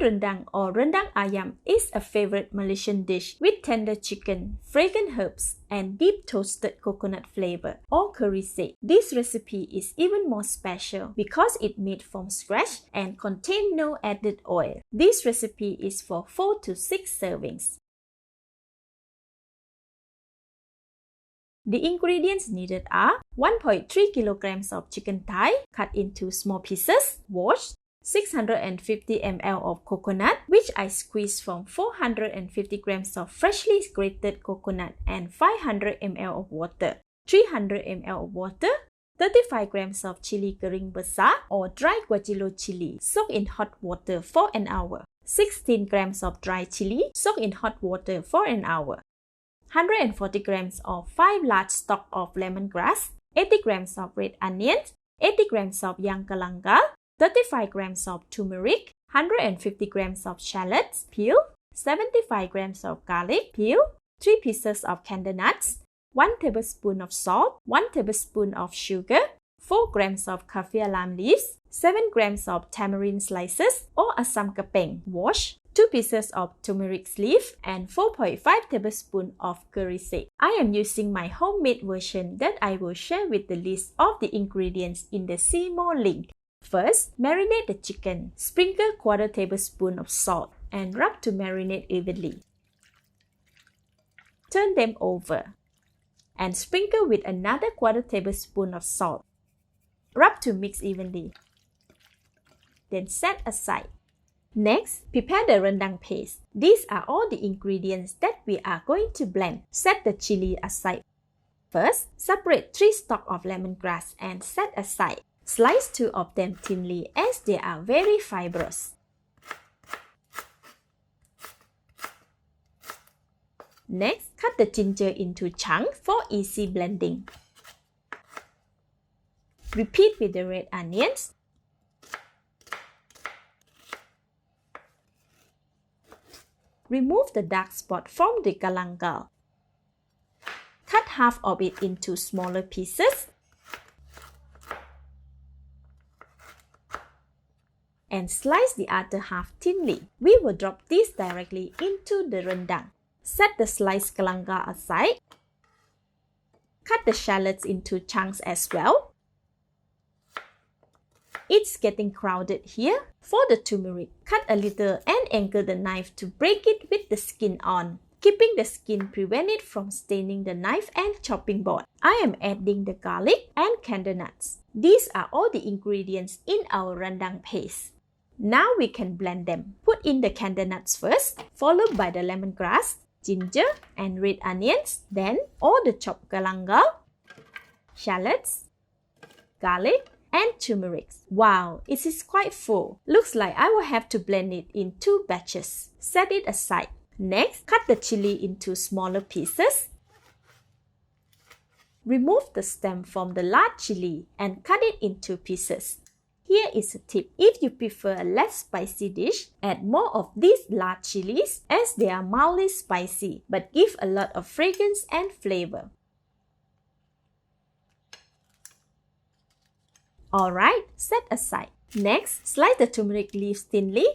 rendang or rendang ayam is a favorite Malaysian dish with tender chicken, fragrant herbs, and deep toasted coconut flavor or curry seed. This recipe is even more special because it's made from scratch and contains no added oil. This recipe is for 4 to 6 servings. The ingredients needed are 1.3 kilograms of chicken thigh cut into small pieces, washed, 650 ml of coconut, which I squeezed from 450 grams of freshly grated coconut and 500 ml of water, 300 ml of water, 35 grams of chili kering besar or dry guajillo chili soaked in hot water for an hour, 16 grams of dry chili soaked in hot water for an hour, 140 grams of 5 large stalks of lemongrass, 80 grams of red onions, 80 grams of young galangal, 35 grams of turmeric, 150 grams of shallots, peel, 75 grams of garlic, peel, 3 pieces of candlenuts, 1 tablespoon of salt, 1 tablespoon of sugar, 4 grams of kaffir lime leaves, 7 grams of tamarind slices or asam keping, wash, 2 pieces of turmeric leaf, and 4.5 tablespoons of curry seed. I am using my homemade version that I will share with the list of the ingredients in the see more link. First, marinate the chicken. Sprinkle quarter tablespoon of salt and rub to marinate evenly. Turn them over and sprinkle with another quarter tablespoon of salt. Rub to mix evenly. Then set aside. Next, prepare the rendang paste. These are all the ingredients that we are going to blend. Set the chili aside. First, separate 3 stalks of lemongrass and set aside. Slice 2 of them thinly as they are very fibrous. Next, cut the ginger into chunks for easy blending. Repeat with the red onions. Remove the dark spot from the galangal. Cut half of it into smaller pieces. And slice the other half thinly. We will drop this directly into the rendang. Set the sliced galangal aside. Cut the shallots into chunks as well. It's getting crowded here. For the turmeric, cut a little and angle the knife to break it with the skin on. Keeping the skin prevent it from staining the knife and chopping board. I am adding the garlic and candlenuts. These are all the ingredients in our rendang paste. Now we can blend them. Put in the candlenuts first, followed by the lemongrass, ginger, and red onions. Then all the chopped galangal, shallots, garlic, and turmeric. Wow, it is quite full. Looks like I will have to blend it in 2 batches. Set it aside. Next, cut the chili into smaller pieces. Remove the stem from the large chili and cut it into pieces. Here is a tip. If you prefer a less spicy dish, add more of these large chilies as they are mildly spicy but give a lot of fragrance and flavor. Alright, set aside. Next, slice the turmeric leaves thinly.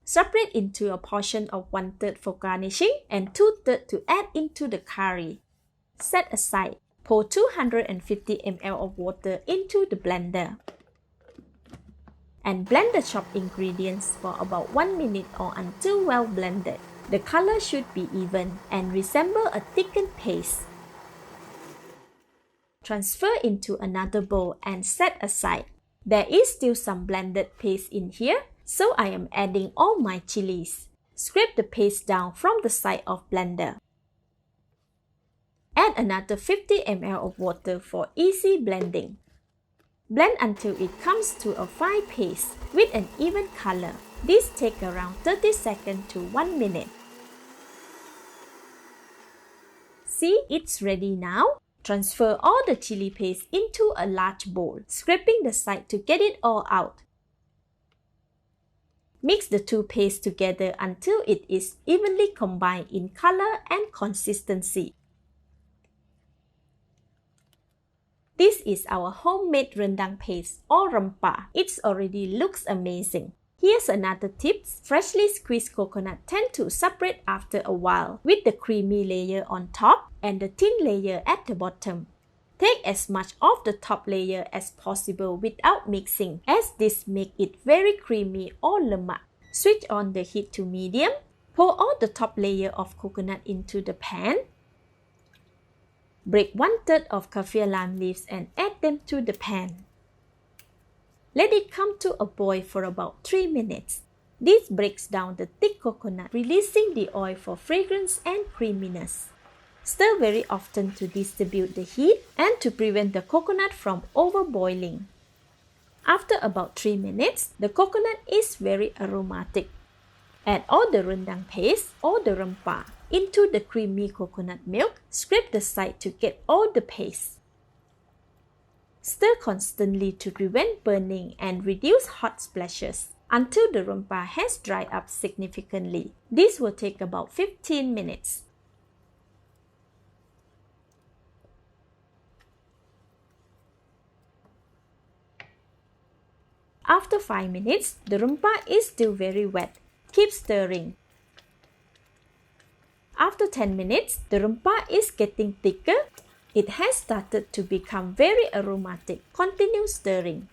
Separate into a portion of 1/3 for garnishing and 2/3 to add into the curry. Set aside. Pour 250 ml of water into the blender. And blend the chopped ingredients for about 1 minute or until well blended. The color should be even and resemble a thickened paste. Transfer into another bowl and set aside. There is still some blended paste in here, so I am adding all my chilies. Scrape the paste down from the side of blender. Add another 50 ml of water for easy blending. Blend until it comes to a fine paste with an even color. This takes around 30 seconds to 1 minute. See, it's ready now. Transfer all the chili paste into a large bowl, scraping the side to get it all out. Mix the 2 pastes together until it is evenly combined in color and consistency. This is our homemade rendang paste or rempah. It already looks amazing. Here's another tip. Freshly squeezed coconut tend to separate after a while with the creamy layer on top and the thin layer at the bottom. Take as much of the top layer as possible without mixing, as this makes it very creamy or lemak. Switch on the heat to medium. Pour all the top layer of coconut into the pan. Break 1/3 of kaffir lime leaves and add them to the pan. Let it come to a boil for about 3 minutes. This breaks down the thick coconut, releasing the oil for fragrance and creaminess. Stir very often to distribute the heat and to prevent the coconut from overboiling. After about 3 minutes, the coconut is very aromatic. Add all the rendang paste or the rempah into the creamy coconut milk. Scrape the side to get all the paste. Stir constantly to prevent burning and reduce hot splashes until the rempah has dried up significantly. This will take about 15 minutes. After 5 minutes, the rempah is still very wet. Keep stirring. After 10 minutes, the rempah is getting thicker. It has started to become very aromatic. Continue stirring.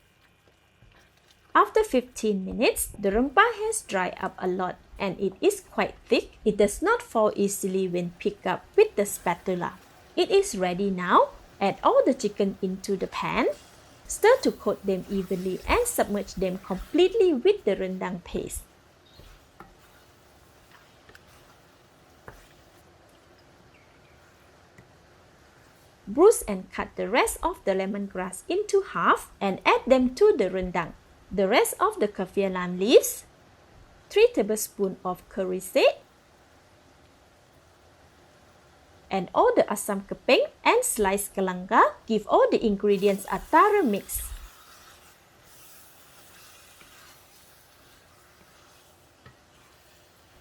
After 15 minutes, the rempah has dried up a lot and it is quite thick. It does not fall easily when picked up with the spatula. It is ready now. Add all the chicken into the pan. Stir to coat them evenly and submerge them completely with the rendang paste. Bruise and cut the rest of the lemongrass into half and add them to the rendang. The rest of the kaffir lime leaves, 3 tablespoons of curry seed, and all the asam keping and sliced galangal. Give all the ingredients a thorough mix.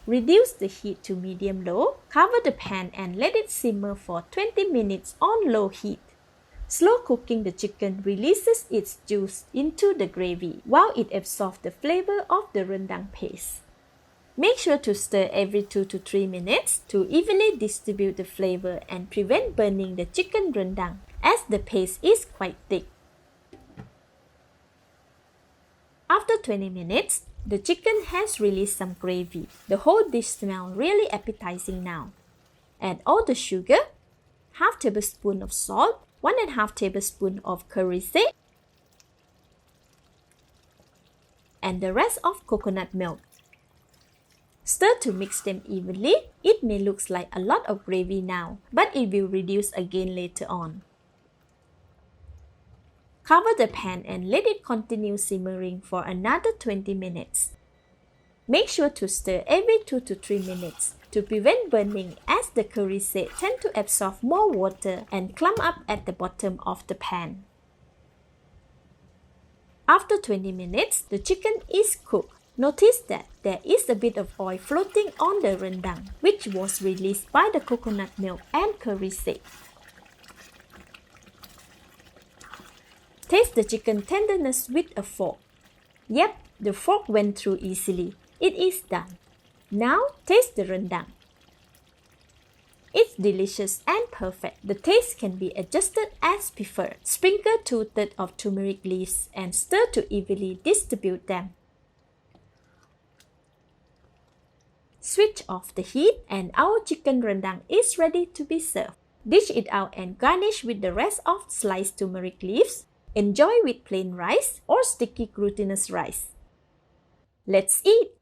Reduce the heat to medium-low. Cover the pan and let it simmer for 20 minutes on low heat. Slow cooking the chicken releases its juice into the gravy while it absorbs the flavor of the rendang paste. Make sure to stir every 2 to 3 minutes to evenly distribute the flavor and prevent burning the chicken rendang, as the paste is quite thick. After 20 minutes, the chicken has released some gravy. The whole dish smells really appetizing now. Add all the sugar, half tablespoon of salt, 1.5 tablespoon of curry seed, and the rest of coconut milk. Stir to mix them evenly. It may look like a lot of gravy now, but it will reduce again later on. Cover the pan and let it continue simmering for another 20 minutes. Make sure to stir every 2 to 3 minutes to prevent burning, as the curry seed tend to absorb more water and clump up at the bottom of the pan. After 20 minutes, the chicken is cooked. Notice that there is a bit of oil floating on the rendang, which was released by the coconut milk and curry seed. Taste the chicken tenderness with a fork. Yep, the fork went through easily. It is done. Now, taste the rendang. It's delicious and perfect. The taste can be adjusted as preferred. Sprinkle 2/3 of turmeric leaves and stir to evenly distribute them. Switch off the heat and our chicken rendang is ready to be served. Dish it out and garnish with the rest of sliced turmeric leaves. Enjoy with plain rice or sticky glutinous rice. Let's eat!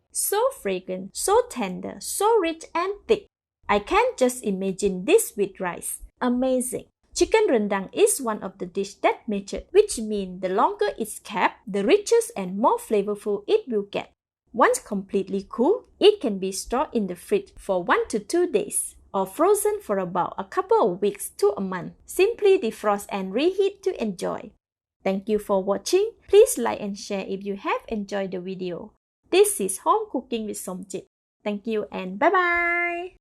So fragrant, so tender, so rich and thick. I can't just imagine this with rice. Amazing! Chicken rendang is one of the dishes that mature, which means the longer it's kept, the richer and more flavorful it will get. Once completely cool, it can be stored in the fridge for 1 to 2 days or frozen for about a couple of weeks to a month. Simply defrost and reheat to enjoy. Thank you for watching. Please like and share if you have enjoyed the video. This is Home Cooking with Somjit. Thank you and bye-bye!